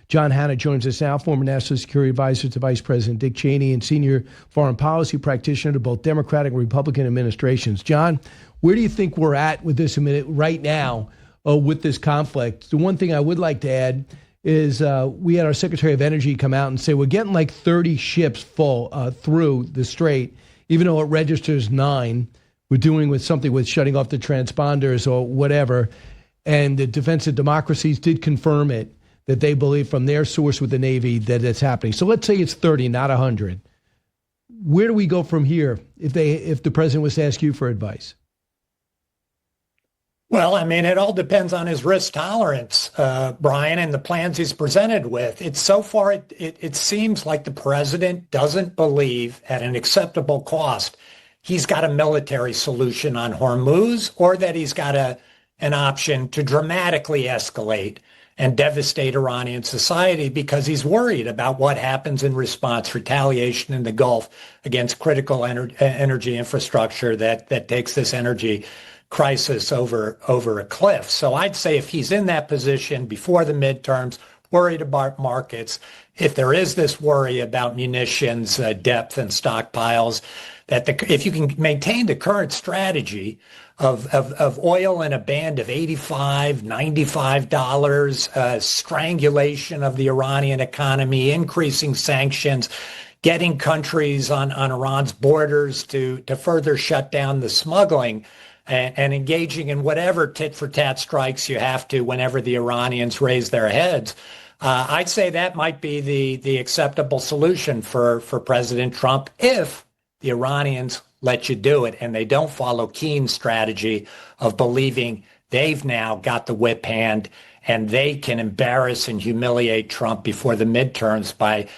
John Hanna joins us now, former National Security Advisor to Vice President Dick Cheney and senior foreign policy practitioner to both Democratic and Republican administrations. John, where do you think we're at with this right now with this conflict? The one thing I would like to add is we had our Secretary of Energy come out and say we're getting like 30 ships full through the Strait, even though it registers 9. We're doing with something with shutting off the transponders or whatever. And the Defense of Democracies did confirm it, that they believe from their source with the Navy that it's happening. So let's say it's 30, not 100. Where do we go from here if the president was to ask you for advice? Well, I mean, it all depends on his risk tolerance, Brian, and the plans he's presented with. It seems like the president doesn't believe at an acceptable cost he's got a military solution on Hormuz, or that he's got an option to dramatically escalate and devastate Iranian society, because he's worried about what happens in response, retaliation in the Gulf against critical energy infrastructure that takes this energy crisis over a cliff. So I'd say if he's in that position before the midterms, worried about markets, if there is this worry about munitions depth and stockpiles, if you can maintain the current strategy of oil in a band of $85, $95, strangulation of the Iranian economy, increasing sanctions, getting countries on Iran's borders to further shut down the smuggling, and engaging in whatever tit-for-tat strikes you have to whenever the Iranians raise their heads, I'd say that might be the acceptable solution for President Trump if the Iranians let you do it and they don't follow Keen's strategy of believing they've now got the whip hand and they can embarrass and humiliate Trump before the midterms by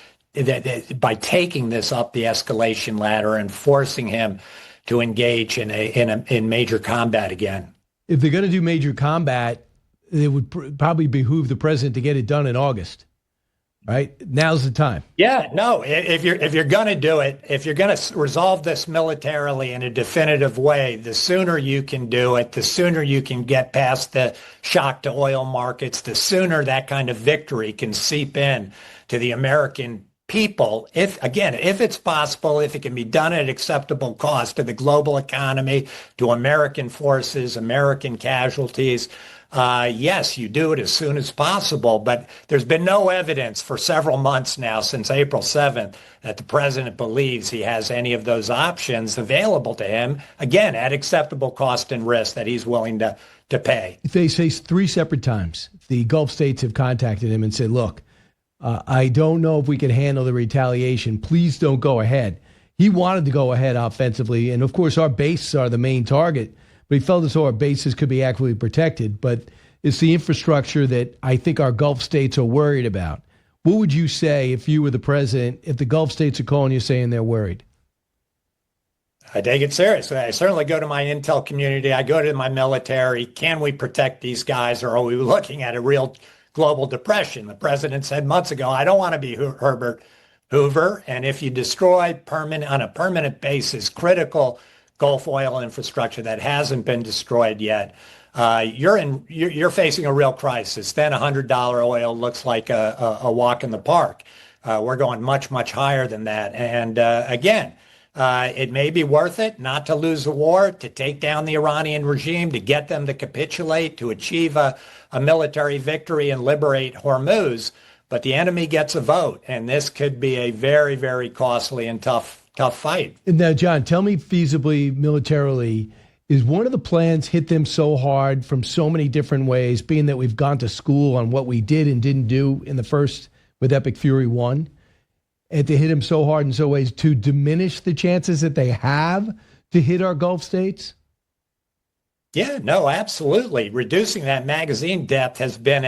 taking this up the escalation ladder and forcing him to engage in major combat again. If they're going to do major combat, it would probably behoove the president to get it done in August. Right? Now's the time. Yeah, no, if you're going to do it, if you're going to resolve this militarily in a definitive way, the sooner you can do it, the sooner you can get past the shock to oil markets, the sooner that kind of victory can seep in to the American people. If it's possible, if it can be done at acceptable cost to the global economy, to American forces, American casualties, yes, you do it as soon as possible, but there's been no evidence for several months now, since April 7th, that the president believes he has any of those options available to him, again, at acceptable cost and risk that he's willing to pay. They say 3 separate times the Gulf states have contacted him and said, look, I don't know if we can handle the retaliation. Please don't go ahead. He wanted to go ahead offensively, and of course our bases are the main target. But he felt as though our bases could be adequately protected. But it's the infrastructure that I think our Gulf states are worried about. What would you say if you were the president, if the Gulf states are calling you saying they're worried? I take it seriously. I certainly go to my intel community. I go to my military. Can we protect these guys, or are we looking at a real global depression? The president said months ago, I don't want to be Herbert Hoover. And if you destroy on a permanent basis critical Gulf oil infrastructure that hasn't been destroyed yet, you're facing a real crisis. Then $100 oil looks like a walk in the park. We're going much, much higher than that. And again, it may be worth it not to lose the war, to take down the Iranian regime, to get them to capitulate, to achieve a military victory and liberate Hormuz. But the enemy gets a vote, and this could be a very, very costly and tough fight. Now, John, tell me feasibly, militarily, is one of the plans hit them so hard from so many different ways, being that we've gone to school on what we did and didn't do in the first with Epic Fury 1, and to hit them so hard in so ways to diminish the chances that they have to hit our Gulf states? Yeah, no, absolutely. Reducing that magazine depth has been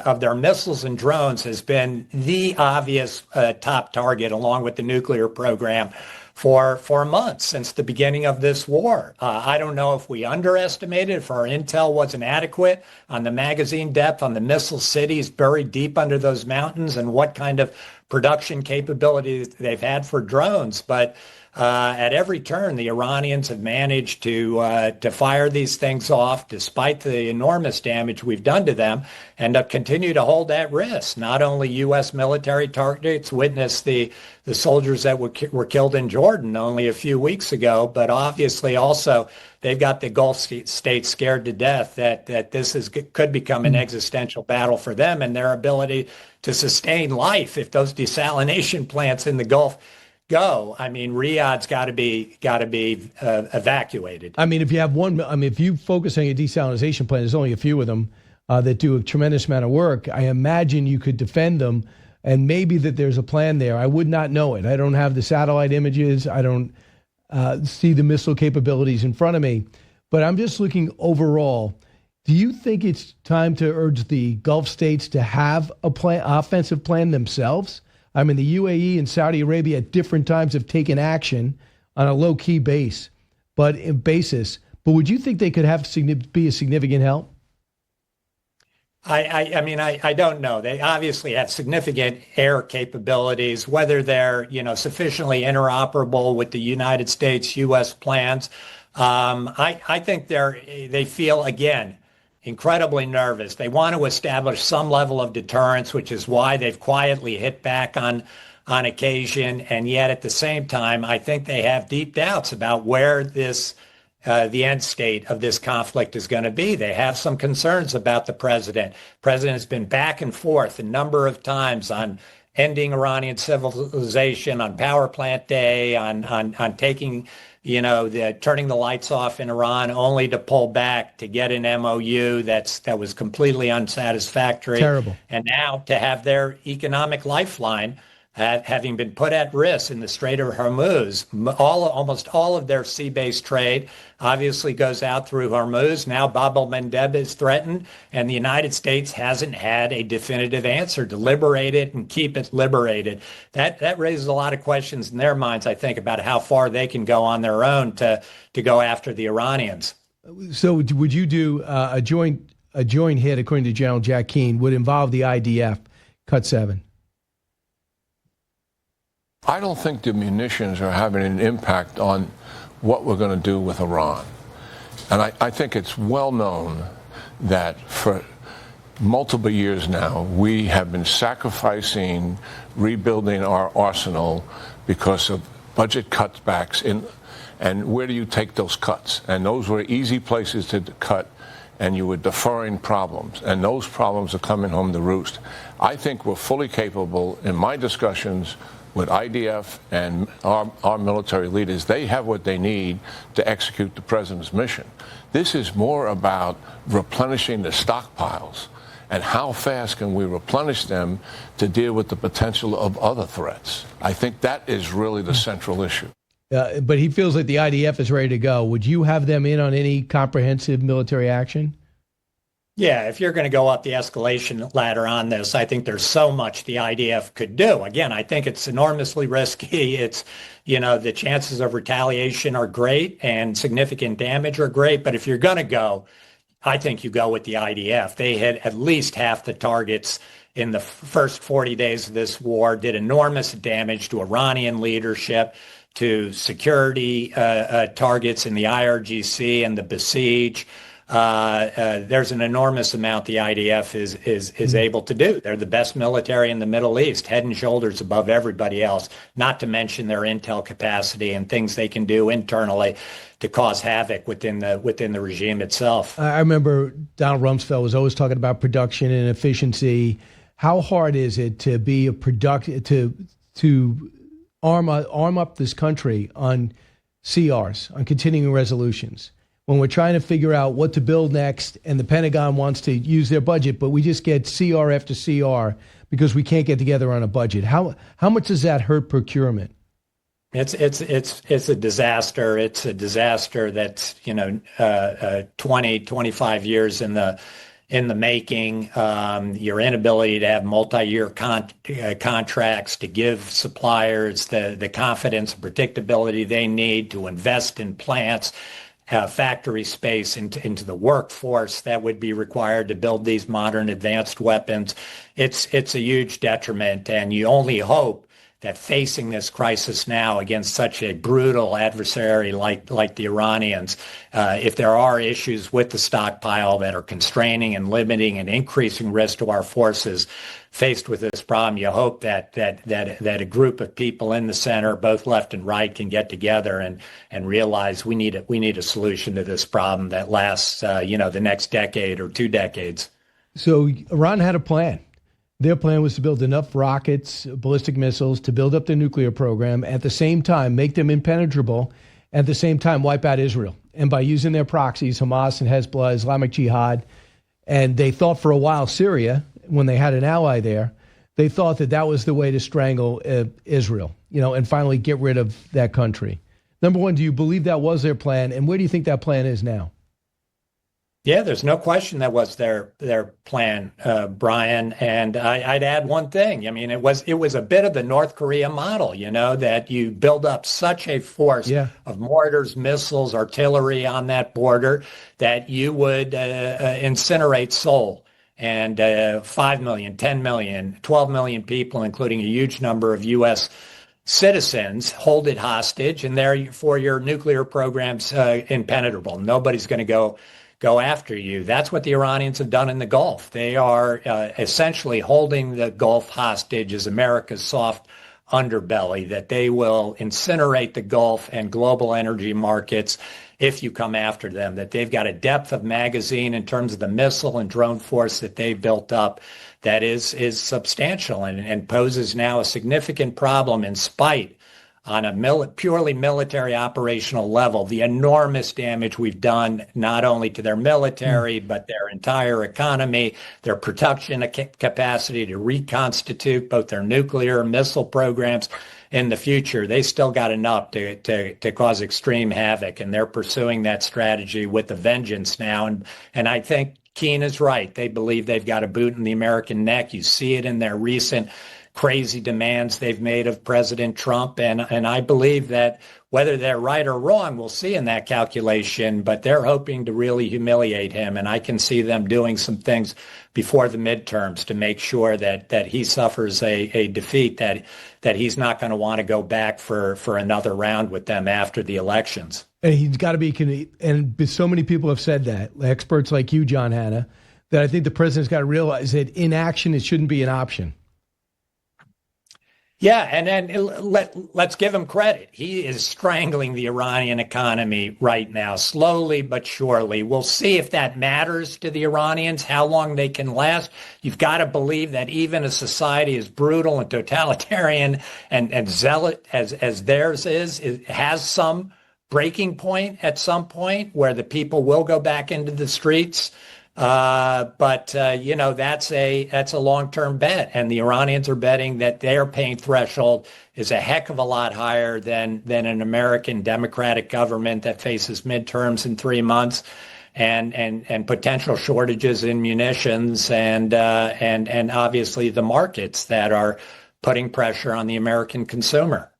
of their missiles and drones has been the obvious top target, along with the nuclear program, for months since the beginning of this war. I don't know if we underestimated, if our intel wasn't adequate on the magazine depth, on the missile cities buried deep under those mountains, and what kind of production capability they've had for drones. But at every turn, the Iranians have managed to fire these things off, despite the enormous damage we've done to them, and continue to hold at risk. Not only U.S. military targets, witness the soldiers that were killed in Jordan only a few weeks ago, but obviously also they've got the Gulf states scared to death that this could become an existential battle for them and their ability to sustain life if those desalination plants in the Gulf go. I mean, Riyadh's got to be evacuated. I mean, if you have one, I mean, if you focus on a desalination plant, there's only a few of them that do a tremendous amount of work. I imagine you could defend them, and maybe that there's a plan there. I would not know it. I don't have the satellite images. I don't see the missile capabilities in front of me. But I'm just looking overall. Do you think it's time to urge the Gulf states to have a offensive plan themselves? I mean, the UAE and Saudi Arabia at different times have taken action on a low-key basis. But would you think they could be a significant help? I mean, I don't know. They obviously have significant air capabilities. Whether they're sufficiently interoperable with the United States, U.S. plans, I think they feel, again, incredibly nervous. They want to establish some level of deterrence, which is why they've quietly hit back on occasion. And yet at the same time, I think they have deep doubts about where the end state of this conflict is going to be. They have some concerns about the president. The president has been back and forth a number of times on ending Iranian civilization, on power plant day, on taking turning the lights off in Iran, only to pull back to get an MOU that was completely unsatisfactory. Terrible. And now to have their economic lifeline having been put at risk in the Strait of Hormuz. Almost all of their sea-based trade obviously goes out through Hormuz. Now Bab el-Mandeb is threatened, and the United States hasn't had a definitive answer to liberate it and keep it liberated. That raises a lot of questions in their minds, I think, about how far they can go on their own to go after the Iranians. So would you do a joint hit, according to General Jack Keane, would involve the IDF, Cut 7? I don't think the munitions are having an impact on what we're going to do with Iran. And I think it's well known that for multiple years now, we have been sacrificing rebuilding our arsenal because of budget cutbacks. And where do you take those cuts? And those were easy places to cut, and you were deferring problems. And those problems are coming home to roost. I think we're fully capable, in my discussions with IDF and our military leaders, they have what they need to execute the president's mission. This is more about replenishing the stockpiles and how fast can we replenish them to deal with the potential of other threats. I think that is really the central issue. But he feels like the IDF is ready to go. Would you have them in on any comprehensive military action? Yeah, if you're going to go up the escalation ladder on this, I think there's so much the IDF could do. Again, I think it's enormously risky. It's, the chances of retaliation are great and significant damage are great. But if you're going to go, I think you go with the IDF. They hit at least half the targets in the first 40 days of this war, did enormous damage to Iranian leadership, to security targets in the IRGC and the besieged. There's an enormous amount the IDF is able to do. They're the best military in the Middle East, head and shoulders above everybody else, not to mention their intel capacity and things they can do internally to cause havoc within the regime itself. I remember Donald Rumsfeld was always talking about production and efficiency. How hard is it to be a to arm up this country on CRs, on continuing resolutions, when we're trying to figure out what to build next, and the Pentagon wants to use their budget, but we just get CR after CR because we can't get together on a budget? How much does that hurt procurement? It's a disaster. It's a disaster that's 20, 25 years in in the making. Your inability to have multi-year contracts to give suppliers the confidence and predictability they need to invest in plants, factory space into the workforce that would be required to build these modern advanced weapons. It's a huge detriment, and you only hope that facing this crisis now against such a brutal adversary like the Iranians, if there are issues with the stockpile that are constraining and limiting and increasing risk to our forces faced with this problem, you hope that a group of people in the center, both left and right, can get together and realize we need a solution to this problem that lasts the next decade or 2 decades. So Iran had a plan. Their plan was to build enough rockets, ballistic missiles, to build up their nuclear program, at the same time make them impenetrable, at the same time wipe out Israel. And by using their proxies, Hamas and Hezbollah, Islamic Jihad, and they thought for a while Syria, when they had an ally there, they thought that was the way to strangle Israel, and finally get rid of that country. Number one, do you believe that was their plan? And where do you think that plan is now? Yeah, there's no question that was their plan, Brian. And I'd add one thing. I mean, it was a bit of the North Korea model, that you build up such a force of mortars, missiles, artillery on that border that you would incinerate Seoul. And 5 million, 10 million, 12 million people, including a huge number of U.S. citizens, hold it hostage, and therefore your nuclear program's impenetrable. Nobody's going to go after you. That's what the Iranians have done in the Gulf. They are essentially holding the Gulf hostage as America's soft underbelly, that they will incinerate the Gulf and global energy markets if you come after them, that they've got a depth of magazine in terms of the missile and drone force that they've built up that is substantial and poses now a significant problem in spite on a purely military operational level, the enormous damage we've done not only to their military, but their entire economy, their production capacity to reconstitute both their nuclear missile programs in the future. They still got enough to cause extreme havoc, and they're pursuing that strategy with a vengeance now. And I think Keane is right. They believe they've got a boot in the American neck. You see it in their recent crazy demands they've made of President Trump. And I believe that whether they're right or wrong, we'll see in that calculation, but they're hoping to really humiliate him. And I can see them doing some things before the midterms to make sure that he suffers a defeat, that he's not going to want to go back for another round with them after the elections. And he's got to be, and so many people have said that, experts like you, John Hanna, that I think the president's got to realize that inaction, it shouldn't be an option. Yeah, and then let's give him credit. He is strangling the Iranian economy right now, slowly but surely. We'll see if that matters to the Iranians, how long they can last. You've got to believe that even a society as brutal and totalitarian and zealot as theirs is, it has some breaking point at some point where the people will go back into the streets. But that's a long-term bet, and the Iranians are betting that their pain threshold is a heck of a lot higher than an American democratic government that faces midterms in 3 months, and potential shortages in munitions, and obviously the markets that are putting pressure on the American consumer.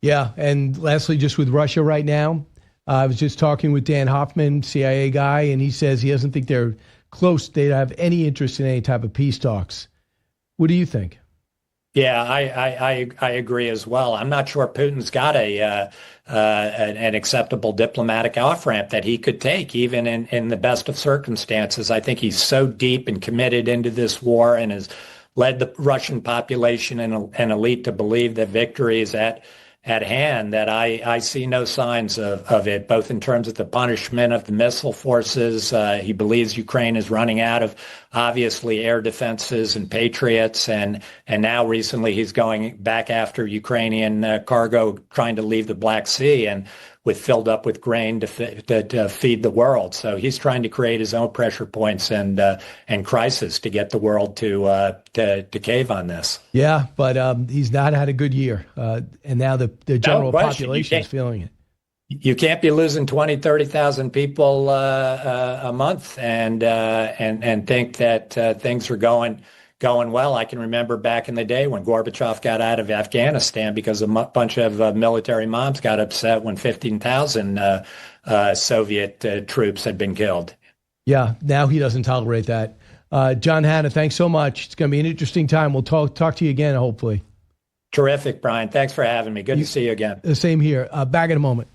Yeah, and lastly, just with Russia right now. I was just talking with Dan Hoffman, CIA guy, and he says he doesn't think they're close. They don't have any interest in any type of peace talks. What do you think? Yeah, I agree as well. I'm not sure Putin's got an acceptable diplomatic off-ramp that he could take, even in the best of circumstances. I think he's so deep and committed into this war and has led the Russian population and elite to believe that victory is at hand, that I see no signs of it, both in terms of the punishment of the missile forces. He believes Ukraine is running out of, obviously, air defenses and Patriots. And now recently he's going back after Ukrainian cargo trying to leave the Black Sea and filled up with grain to feed the world. So he's trying to create his own pressure points and crisis to get the world to cave on this. Yeah, but he's not had a good year, and now the general population is feeling it. You can't be losing 20, 30,000 people a month and think that things are going well. I can remember back in the day when Gorbachev got out of Afghanistan because a bunch of military moms got upset when 15,000 Soviet troops had been killed. Yeah, now he doesn't tolerate that. John Hanna, thanks so much. It's going to be an interesting time. We'll talk to you again, hopefully. Terrific, Brian. Thanks for having me. Good to see you again. The same here. Back in a moment.